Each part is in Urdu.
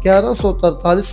1143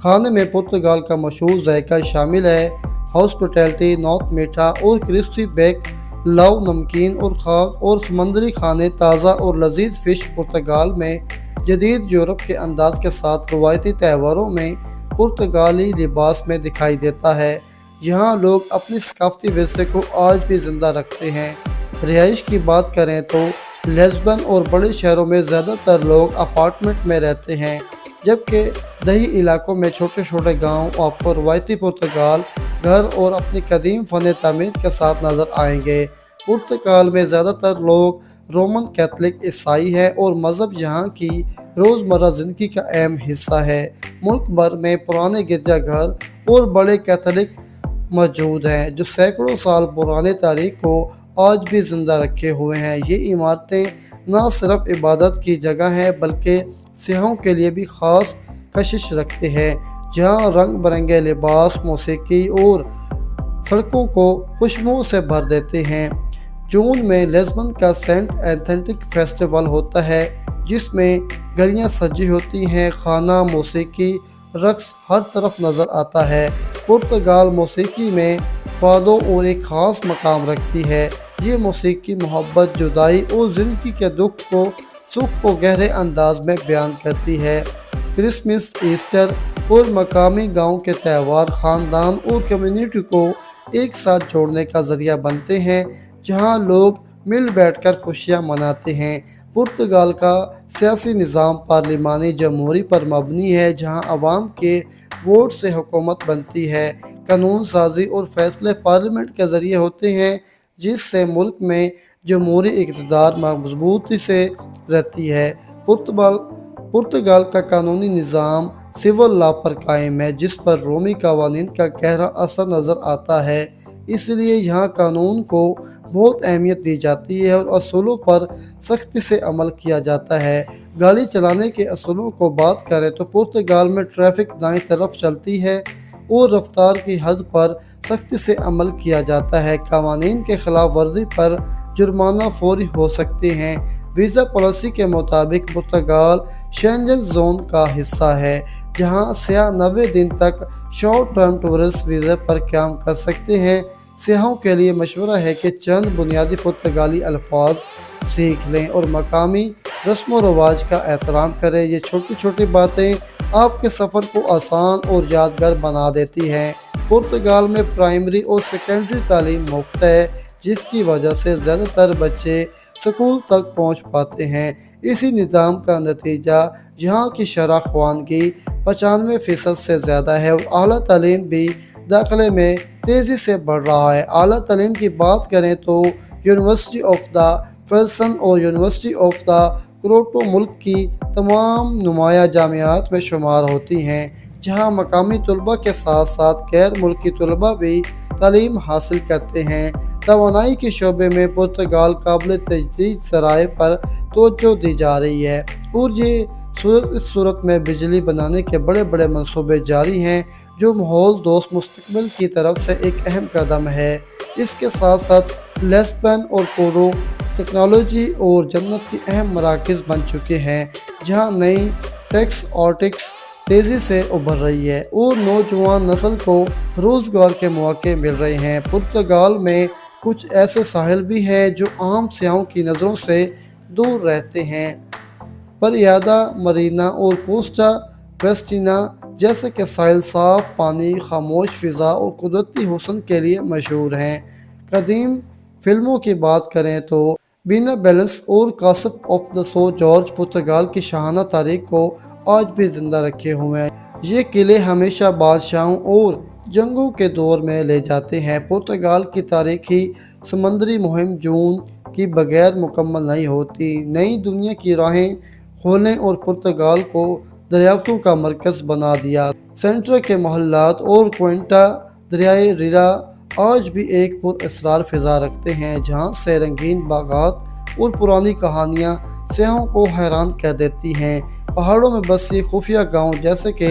کھانے میں پرتگال کا مشہور ذائقہ شامل ہے ہاسپٹیلٹی، نارتھ میٹھا اور کرسپی بیک، لو نمکین اور خاک اور سمندری کھانے، تازہ اور لذیذ فش۔ پرتگال میں جدید یورپ کے انداز کے ساتھ روایتی تہواروں میں پرتگالی لباس میں دکھائی دیتا ہے۔ یہاں لوگ اپنی ثقافتی ورثے کو آج بھی زندہ رکھتے ہیں۔ رہائش کی بات کریں تو لیسبن اور بڑے شہروں میں زیادہ تر لوگ اپارٹمنٹ میں رہتے ہیں، جبکہ دیہی علاقوں میں چھوٹے چھوٹے گاؤں آپ کو روایتی پرتگال گھر اور اپنی قدیم فن تعمیر کے ساتھ نظر آئیں گے۔ پرتگال میں زیادہ تر لوگ رومن کیتھولک عیسائی ہیں اور مذہب یہاں کی روزمرہ زندگی کا اہم حصہ ہے۔ ملک بھر میں پرانے گرجا گھر اور بڑے کیتھولک موجود ہیں جو سینکڑوں سال پرانی تاریخ کو آج بھی زندہ رکھے ہوئے ہیں۔ یہ عمارتیں نہ صرف عبادت کی جگہ ہیں بلکہ سیاحوں کے لیے بھی خاص کشش رکھتے ہیں، جہاں رنگ برنگے لباس، موسیقی اور سڑکوں کو خوشبوؤں سے بھر دیتے ہیں۔ جون میں لیسبن کا سینٹ اینتھنک فیسٹیول ہوتا ہے جس میں گلیاں سجی ہوتی ہیں، کھانا، موسیقی، رقص ہر طرف نظر آتا ہے۔ پرتگال موسیقی میں فادو اور ایک خاص مقام رکھتی ہے۔ یہ موسیقی محبت، جدائی اور زندگی کے سکھ کو گہرے انداز میں بیان کرتی ہے۔ کرسمس، ایسٹر اور مقامی گاؤں کے تہوار خاندان اور کمیونٹی کو ایک ساتھ جوڑنے کا ذریعہ بنتے ہیں، جہاں لوگ مل بیٹھ کر خوشیاں مناتے ہیں۔ پرتگال کا سیاسی نظام پارلیمانی جمہوری پر مبنی ہے، جہاں عوام کے ووٹ سے حکومت بنتی ہے۔ قانون سازی اور فیصلے پارلیمنٹ کے ذریعے ہوتے ہیں، جس سے ملک میں جمہوری اقتدار مضبوطی سے رہتی ہے۔ پرتگال کا قانونی نظام سول لا پر قائم ہے، جس پر رومی قوانین کا گہرا اثر نظر آتا ہے۔ اس لیے یہاں قانون کو بہت اہمیت دی جاتی ہے اور اصولوں پر سختی سے عمل کیا جاتا ہے۔ گاڑی چلانے کے اصولوں کو بات کریں تو پرتگال میں ٹریفک دائیں طرف چلتی ہے اور رفتار کی حد پر سختی سے عمل کیا جاتا ہے۔ قوانین کے خلاف ورزی پر جرمانہ فوری ہو سکتے ہیں۔ ویزا پالیسی کے مطابق پرتگال شینجن زون کا حصہ ہے، جہاں سیاح 90 دن تک شارٹ ٹرم ٹورسٹ ویزے پر قیام کر سکتے ہیں۔ سیاحوں کے لیے مشورہ ہے کہ چند بنیادی پرتگالی الفاظ سیکھ لیں اور مقامی رسم و رواج کا احترام کریں۔ یہ چھوٹی چھوٹی باتیں آپ کے سفر کو آسان اور یادگار بنا دیتی ہیں۔ پرتگال میں پرائمری اور سیکنڈری تعلیم مفت ہے، جس کی وجہ سے زیادہ تر بچے سکول تک پہنچ پاتے ہیں۔ اسی نظام کا نتیجہ یہاں کی شرح خواندگی 95% سے زیادہ ہے اور اعلیٰ تعلیم بھی داخلے میں تیزی سے بڑھ رہا ہے۔ اعلیٰ تعلیم کی بات کریں تو یونیورسٹی آف دا فیلسن اور یونیورسٹی آف دا کروٹو ملک کی تمام نمایاں جامعات میں شمار ہوتی ہیں، جہاں مقامی طلباء کے ساتھ ساتھ غیر ملکی طلباء بھی تعلیم حاصل کرتے ہیں۔ توانائی کے شعبے میں پرتگال قابل تجدید ذرائع پر توجہ دی جا رہی ہے اور اس صورت میں بجلی بنانے کے بڑے بڑے منصوبے جاری ہیں، جو ماحول دوست مستقبل کی طرف سے ایک اہم قدم ہے۔ اس کے ساتھ ساتھ لیسبن اور پورٹو ٹیکنالوجی اور جنت کی اہم مراکز بن چکے ہیں، جہاں نئی ٹیکس آرٹکس تیزی سے ابھر رہی ہے اور نوجوان نسل کو روزگار کے مواقع مل رہے ہیں۔ پرتگال میں کچھ ایسے ساحل بھی ہیں جو عام سیاحوں کی نظروں سے دور رہتے ہیں۔ پریادا مرینا اور کوسٹا ویسٹینا جیسے کہ ساحل صاف پانی، خاموش فضا اور قدرتی حسن کے لیے مشہور ہیں۔ قدیم فلموں کی بات کریں تو بینا بیلنس اور کاسپ آف دا سو جارج پرتگال کی شاہانہ تاریخ کو آج بھی زندہ رکھے ہوئے ہیں۔ یہ قلعے ہمیشہ بادشاہوں اور جنگوں کے دور میں لے جاتے ہیں۔ پرتگال کی تاریخی سمندری مہم جون کی بغیر مکمل نہیں ہوتی۔ نئی دنیا کی راہیں کھولیں اور پرتگال کو دریافتوں کا مرکز بنا دیا۔ سینٹرا کے محلات اور کوئنٹا دریائے ریرا آج بھی ایک پر اسرار فضا رکھتے ہیں، جہاں سے رنگین باغات اور پرانی کہانیاں سیاحوں کو حیران کر دیتی ہیں۔ پہاڑوں میں بسی خفیہ گاؤں جیسے کہ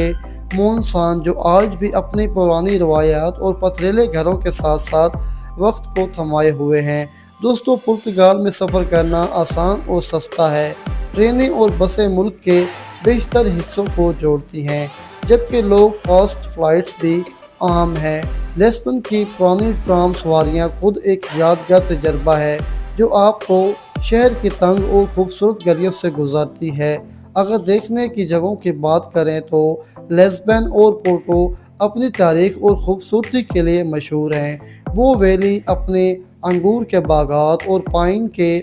مونسان، جو آج بھی اپنی پرانی روایات اور پتھریلے گھروں کے ساتھ ساتھ وقت کو تھمائے ہوئے ہیں۔ دوستو، پرتگال میں سفر کرنا آسان اور سستا ہے۔ ٹرینیں اور بسیں ملک کے بیشتر حصوں کو جوڑتی ہیں، جبکہ لو کاسٹ فلائٹس بھی عام ہیں۔ لسبن کی پرانی ٹرام سواریاں خود ایک یادگار تجربہ ہے جو آپ کو شہر کی تنگ اور خوبصورت گلیوں سے گزارتی ہے۔ اگر دیکھنے کی جگہوں کی بات کریں تو لسبن اور پورٹو اپنی تاریخ اور خوبصورتی کے لیے مشہور ہیں۔ وہ ویلی اپنے انگور کے باغات اور پائن کے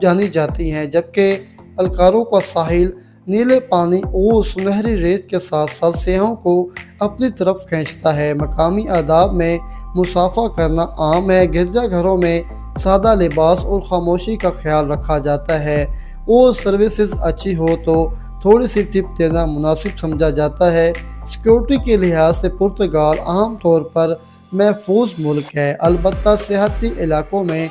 جانی جاتی ہیں، جبکہ الکارو کا ساحل نیلے پانی اور سنہری ریت کے ساتھ ساتھ سیاحوں کو اپنی طرف کھینچتا ہے۔ مقامی آداب میں مصافحہ کرنا عام ہے، گرجا گھروں میں سادہ لباس اور خاموشی کا خیال رکھا جاتا ہے، اور سروسز اچھی ہو تو تھوڑی سی ٹپ دینا مناسب سمجھا جاتا ہے۔ سیکیورٹی کے لحاظ سے پرتگال عام طور پر محفوظ ملک ہے، البتہ سیاحتی علاقوں میں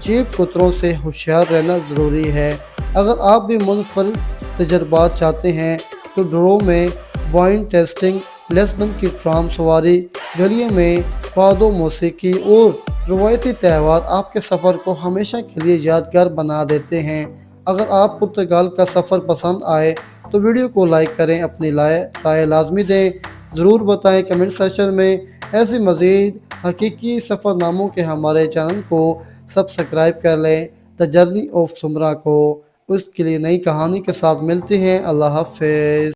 جیب کتروں سے ہوشیار رہنا ضروری ہے۔ اگر آپ بھی منفرد تجربات چاہتے ہیں تو ڈرو میں وائن ٹیسٹنگ، لسبن کی ٹرام سواری، گلیوں میں فادو موسیقی اور روایتی تہوار آپ کے سفر کو ہمیشہ کے لیے یادگار بنا دیتے ہیں۔ اگر آپ پرتگال کا سفر پسند آئے تو ویڈیو کو لائک کریں، اپنی رائے لازمی دیں، ضرور بتائیں کمنٹ سیکشن میں۔ ایسی مزید حقیقی سفر ناموں کے ہمارے چینل کو سبسکرائب کر لیں، دا جرنی آف سمرا کو۔ اس کے لیے نئی کہانی کے ساتھ ملتے ہیں۔ اللہ حافظ۔